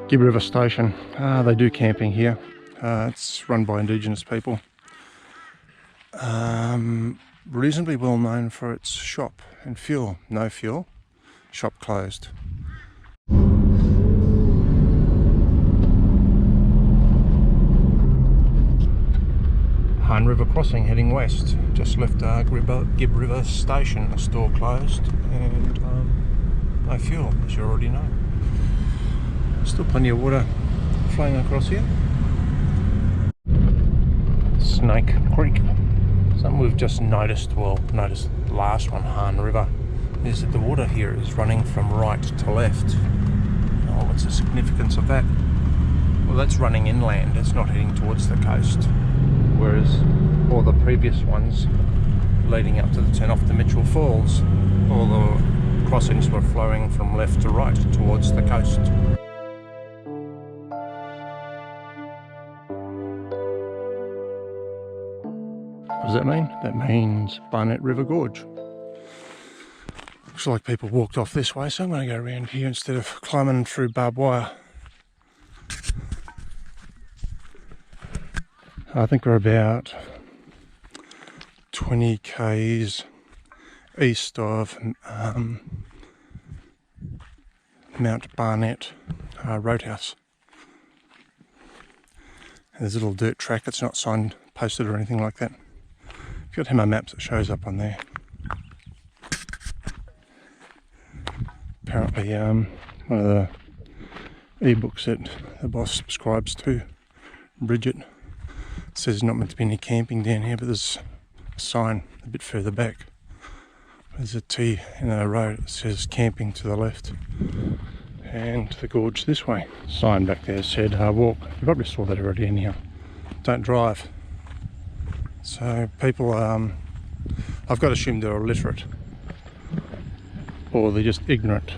Gibb River Station. They do camping here. It's run by Indigenous people. Reasonably well known for its shop and fuel. No fuel. Shop closed. Hahn River crossing heading west. Just left Gibb River Station. The store closed and no fuel, as you already know. Still plenty of water flowing across here. Snake Creek. Something we've just noticed, noticed the last one, Hahn River, is that the water here is running from right to left. Oh, what's the significance of that? Well, that's running inland, it's not heading towards the coast. Whereas all the previous ones leading up to the turn off to Mitchell Falls, all the crossings were flowing from left to right towards the coast. What does that mean? That means Barnett River Gorge. Looks like people walked off this way, so I'm going to go around here instead of climbing through barbed wire. I think we're about 20 k's east of Mount Barnett roadhouse. There's a little dirt track, it's not signposted or anything like that. If you got my maps, it shows up on there. Apparently one of the ebooks that the boss subscribes to, Bridget, says there's not meant to be any camping down here, but there's a sign a bit further back. There's a T in the road that says camping to the left and the gorge this way. Sign back there said walk. You probably saw that already anyhow. Don't drive. So people, I've got to assume they're illiterate, or they're just ignorant,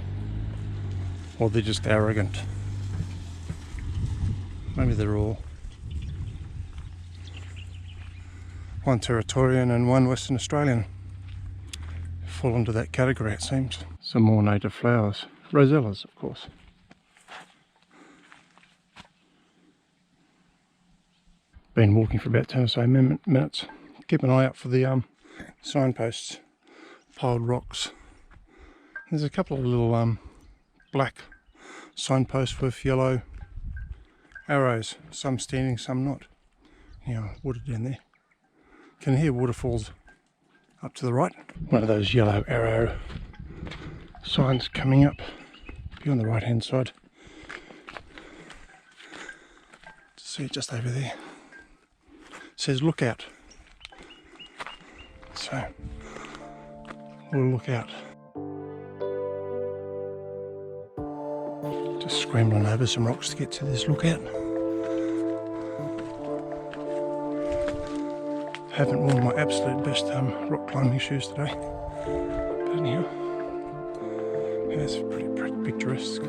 or they're just arrogant. Maybe they're all. One Territorian and one Western Australian fall into that category, it seems. Some more native flowers. Rosellas, of course. Been walking for about 10 or so minutes. Keep an eye out for the signposts, piled rocks. There's a couple of little black signposts with yellow arrows, some standing, some not. Now, water down there. Can hear waterfalls up to the right. One of those yellow arrow signs coming up. Be on the right hand side. See it just over there. It says look out. So we'll look out. Just scrambling over some rocks to get to this lookout. Haven't worn my absolute best rock climbing shoes today. But anyhow, yeah, it's pretty picturesque.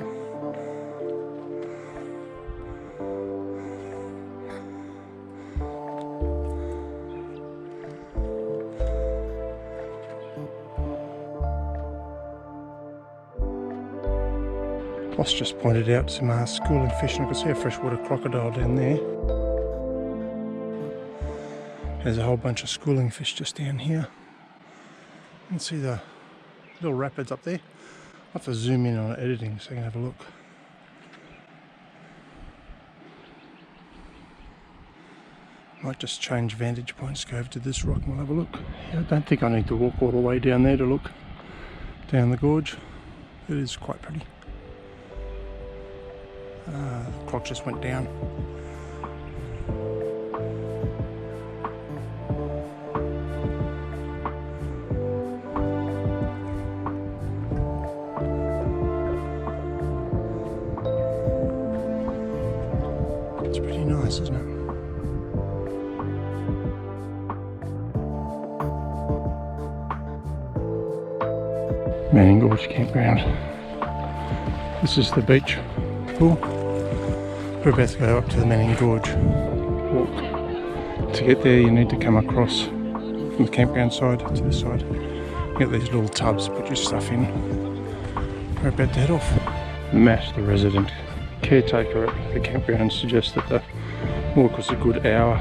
Boss just pointed out some schooling fish, and I could see a freshwater crocodile down there. There's a whole bunch of schooling fish just down here. You can see the little rapids up there. I'll have to zoom in on it editing so I can have a look. Might just change vantage points, go over to this rock and we'll have a look. Yeah, I don't think I need to walk all the way down there to look down the gorge. It is quite pretty. The clock just went down. It's pretty nice, isn't it? Manning Gorge campground. This is the beach pool. We're about to go up to the Manning Gorge walk. To get there you need to come across from the campground side to this side. You get these little tubs, put your stuff in. We're about to head off. Matt, the resident caretaker at the campground suggests that the walk was a good hour.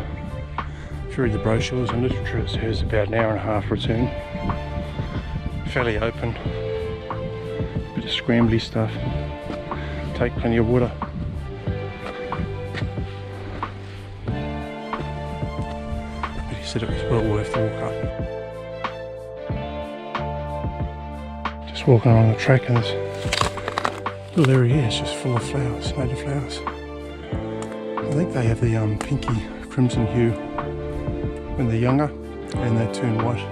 Through the brochures and literature, it says about an hour and a half return. Fairly open, bit of scrambly stuff, take plenty of water. But he said it was well worth the walk up. Just walking along the track and this little area here is just full of flowers, native flowers. I think they have the pinky crimson hue when they're younger and they turn white.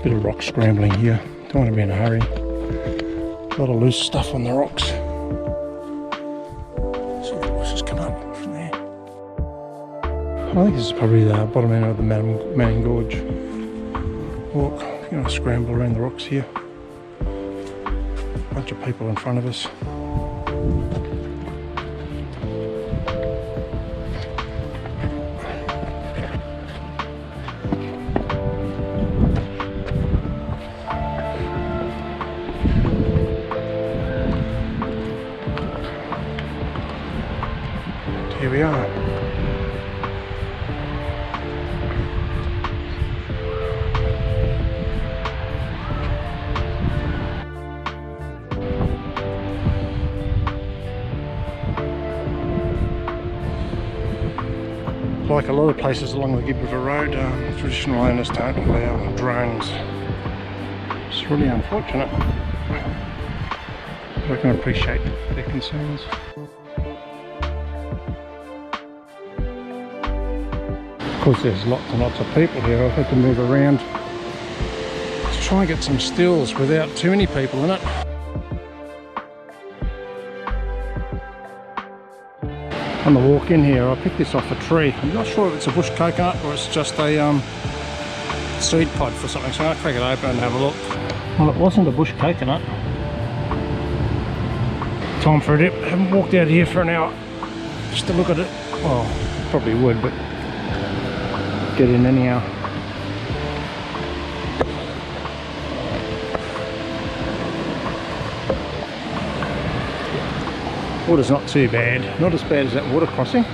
Bit of rock scrambling here, don't want to be in a hurry. A lot of loose stuff on the rocks. So let's just come up from there. I think this is probably the bottom end of the Mount Gorge walk. You're going to scramble around the rocks here. Bunch of people in front of us. Here we are. Like a lot of places along the Gibb River Road, traditional owners don't allow drones. It's really unfortunate, but I can appreciate their concerns. Of course, there's lots and lots of people here. I've had to move around to try and get some stills without too many people in it. On the walk in here, I picked this off a tree. I'm not sure if it's a bush coconut or it's just a seed pod for something, so I'm going to crack it open and have a look. Well, it wasn't a bush coconut. Time for a dip. I haven't walked out here for an hour just to look at it. Well, probably would, but get in anyhow. Water's not too bad, not as bad as that water crossing.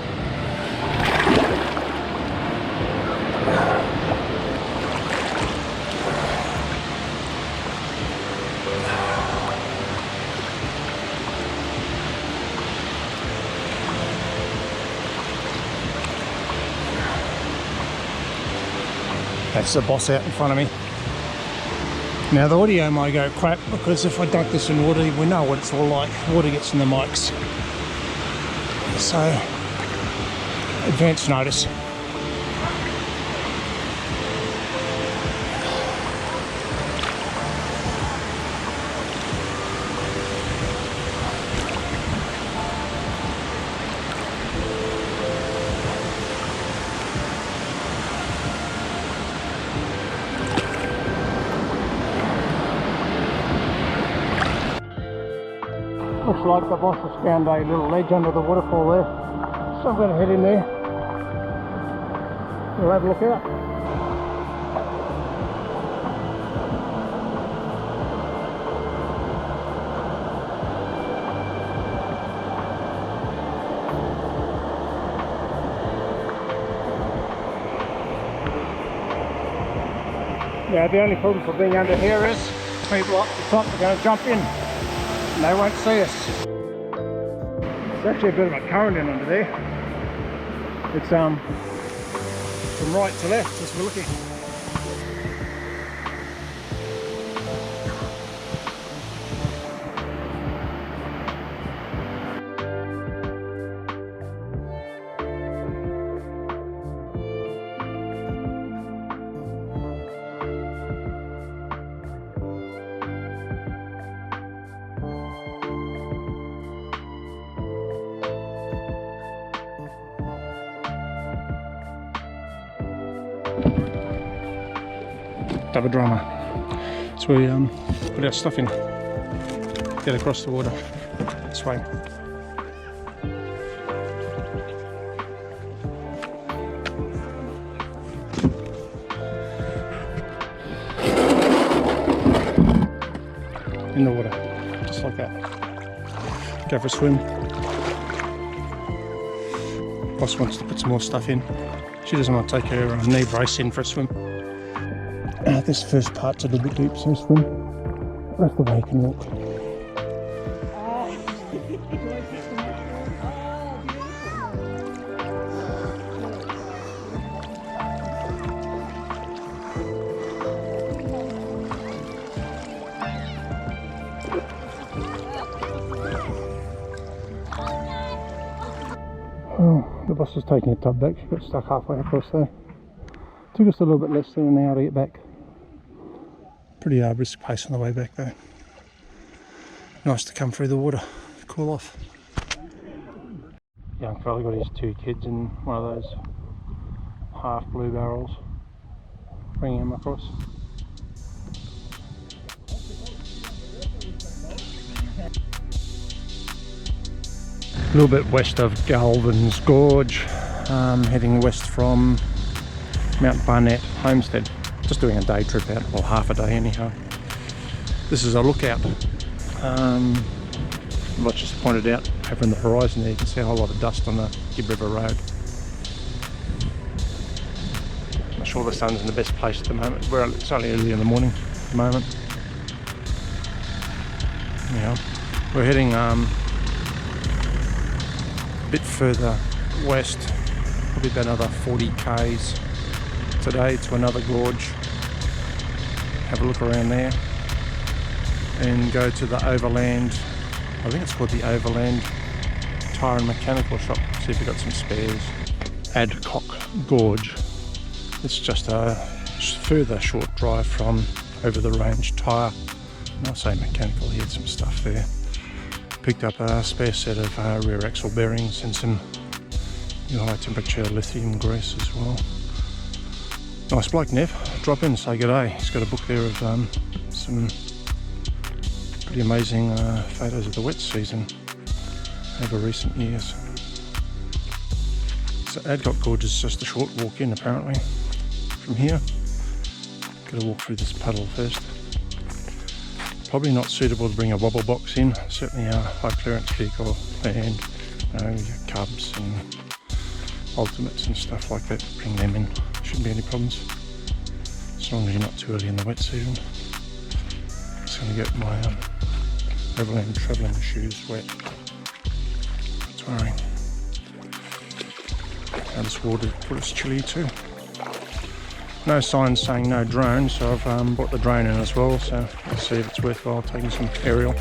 That's the boss out in front of me. Now the audio might go crap because if I dunk this in water, we know what it's all like. Water gets in the mics. So, advance notice. Looks like the boss has found a little ledge under the waterfall there, so I'm going to head in there. We'll have a look out. Now the only problem for being under here is people up the top are going to jump in. They won't see us. There's actually a bit of a current in under there. It's from right to left as we're looking. Double drama. So we put our stuff in, get across the water this way. In the water, just like that. go for a swim. Boss wants to put some more stuff in. She doesn't want to take her knee brace in for a swim. This first part's a little bit deep, so swim. The rest of the way you can walk. Oh, the bus was taking a tub back. She got stuck halfway across there. Took us a little bit less than an hour to get back. Pretty brisk pace on the way back though. Nice to come through the water, cool off. Young fella got his 2 kids in one of those half blue barrels, bringing them across. A little bit west of Galvans Gorge, heading west from Mount Barnett homestead. Just doing a day trip out, well half a day anyhow. This is a lookout. Like just pointed out over in the horizon there, you can see a whole lot of dust on the Gibb River Road. Not sure the sun's in the best place at the moment. It's only early in the morning at the moment. Yeah, we're heading a bit further west, probably about another 40 k's today to another gorge. Have a look around there and go to the overland, I think it's called the Overland Tyre and Mechanical Shop, see if we've got some spares. Adcock Gorge, it's just a further short drive from over the range tyre, and I say mechanical, he had some stuff there. Picked up a spare set of rear axle bearings and some high temperature lithium grease as well. Nice bloke, Nev. Drop in and say g'day. He's got a book there of some pretty amazing photos of the wet season over recent years. So Adcock Gorge is just a short walk in apparently from here. Got to walk through this puddle first. Probably not suitable to bring a wobble box in, certainly a high clearance vehicle and your Cubs and Ultimates and stuff like that, bring them in. Shouldn't be any problems, as long as you're not too early in the wet season. Just going to get my overland travelling shoes wet. That's worrying. Now this water is chilly too. No signs saying no drone, so I've brought the drone in as well, so let's see if it's worthwhile taking some aerial.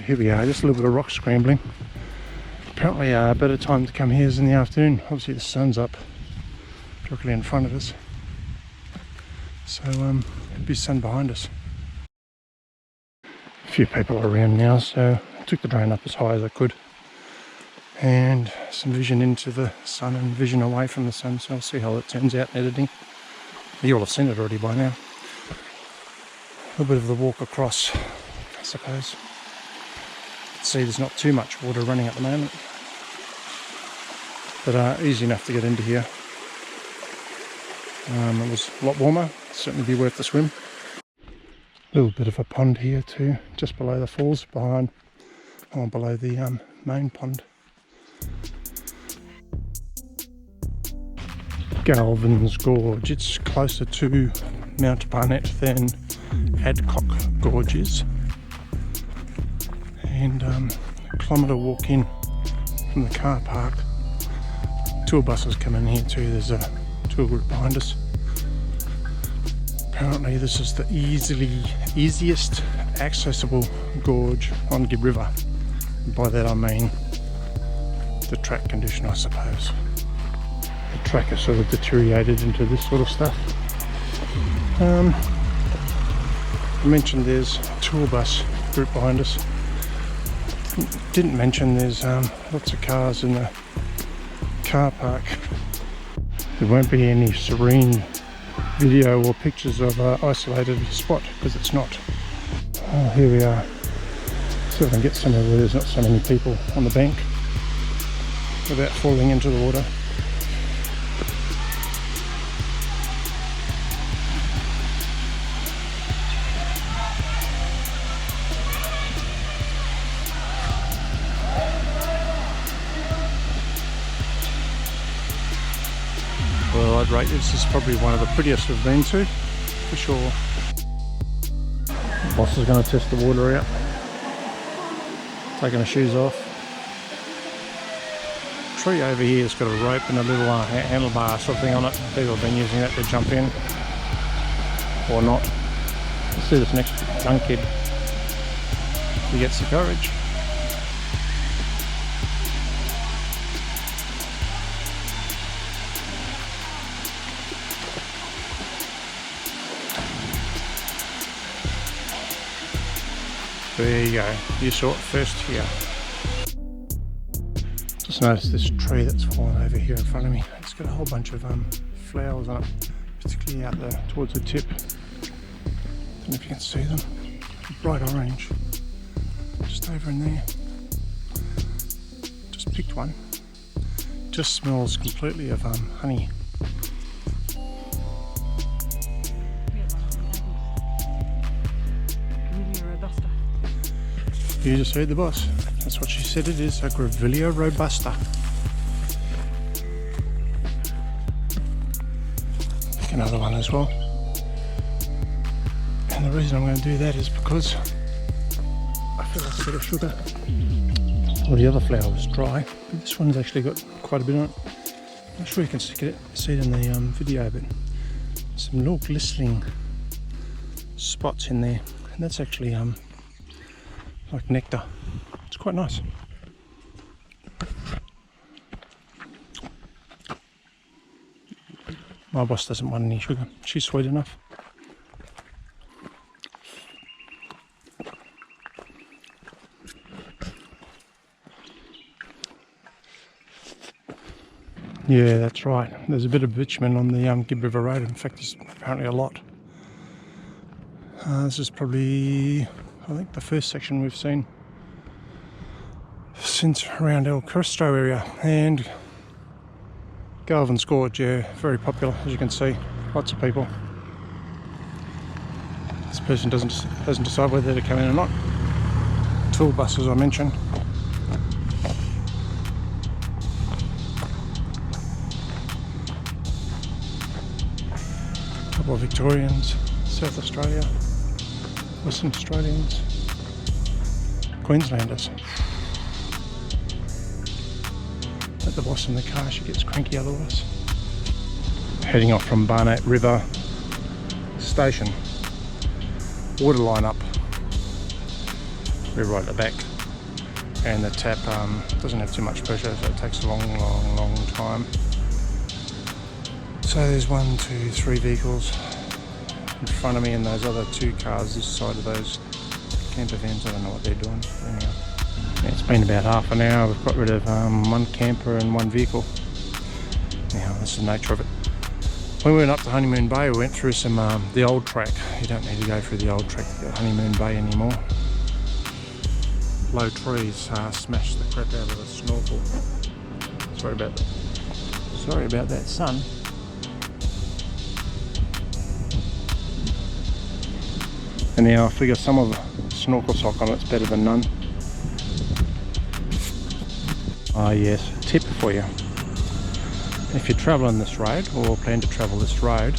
Here we are, just a little bit of rock scrambling. Apparently a better time to come here is in the afternoon. Obviously the sun's up directly in front of us, so there'll be sun behind us. A few people are around now, so I took the drone up as high as I could and some vision into the sun and vision away from the sun, so I'll see how it turns out in editing. You'll have seen it already by now. A little bit of the walk across, I suppose. See, there's not too much water running at the moment, but easy enough to get into here. It was a lot warmer, certainly be worth the swim. Little bit of a pond here too, just below the falls, below the main pond. Galvans Gorge. It's closer to Mount Barnett than Adcock Gorge is. And a kilometre walk in from the car park. Tour buses come in here too. There's a tour group behind us. Apparently this is the easiest accessible gorge on Gibb River. And by that I mean the track condition, I suppose. The track has sort of deteriorated into this sort of stuff. I mentioned there's a tour bus group behind us. Didn't mention there's lots of cars in the car park. There won't be any serene video or pictures of an isolated spot because it's not. Oh, here we are. See if I can get somewhere where there's not so many people on the bank without falling into the water. Well, I'd rate this as probably one of the prettiest we've been to, for sure. The boss is going to test the water out. Taking the shoes off. Tree over here has got a rope and a little handlebar sort of thing on it. People have been using that to jump in. Or not. Let's see this next young kid. He gets the courage. There you go, you saw it first here. Just noticed this tree that's fallen over here in front of me. It's got a whole bunch of flowers on it, particularly out there towards the tip. Don't know if you can see them. Bright orange, just over in there. Just picked one. Just smells completely of honey. You just heard the boss. That's what she said it is, a Grevillea robusta. Pick another one as well. And the reason I'm going to do that is because I feel like a bit of sugar. Well, the other flower was dry, but this one's actually got quite a bit on it. I'm not sure you can see it in the video, but some little glistening spots in there. And that's actually like nectar. It's quite nice. My boss doesn't want any sugar. She's sweet enough. Yeah, that's right. There's a bit of bitumen on the Gibb River Road. In fact, there's apparently a lot. This is probably, I think, the first section we've seen since around El Cristo area. And Galvans Gorge, yeah, very popular, as you can see. Lots of people. This person doesn't decide whether to come in or not. Tour bus, as I mentioned. A couple of Victorians, South Australia, Western Australians, Queenslanders. Let the boss in the car, she gets cranky otherwise. Heading off from Barnett River Station. Water line up. We're right at the back. And the tap doesn't have too much pressure, so it takes a long time. So there's 1, 2, 3 vehicles in front of me, and those other 2 cars this side of those camper vans. I don't know what they're doing. Anyhow, yeah, it's been about half an hour. We've got rid of 1 camper and 1 vehicle. Anyhow, that's the nature of it. When we went up to Honeymoon Bay, we went through some the old track. You don't need to go through the old track at Honeymoon Bay anymore. Low trees smashed the crap out of the snorkel. Sorry about that, sun. Anyhow, I figure some of a snorkel sock on it's better than none. Ah yes, tip for you. If you're travelling this road or plan to travel this road,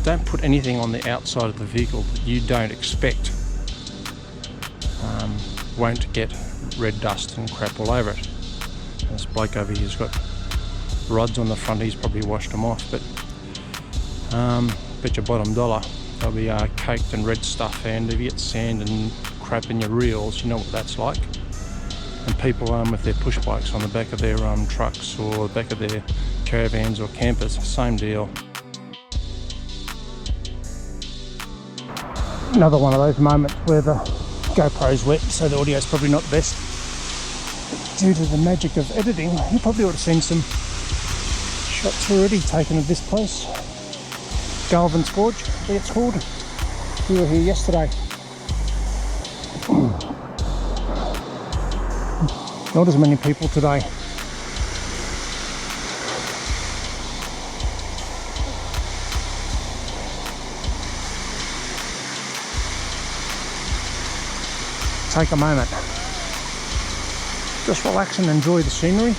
don't put anything on the outside of the vehicle that you don't expect won't get red dust and crap all over it. This bloke over here's got rods on the front, he's probably washed them off, but bet your bottom dollar they'll be caked in red stuff, and if you get sand and crap in your reels, you know what that's like. And people with their push bikes on the back of their trucks or the back of their caravans or campers, same deal. Another one of those moments where the GoPro's wet, so the audio's probably not the best. Due to the magic of editing, you probably ought to seen some shots already taken of this place. Galvans Gorge, I think it's called. We were here yesterday. Not as many people today. Take a moment. Just relax and enjoy the scenery.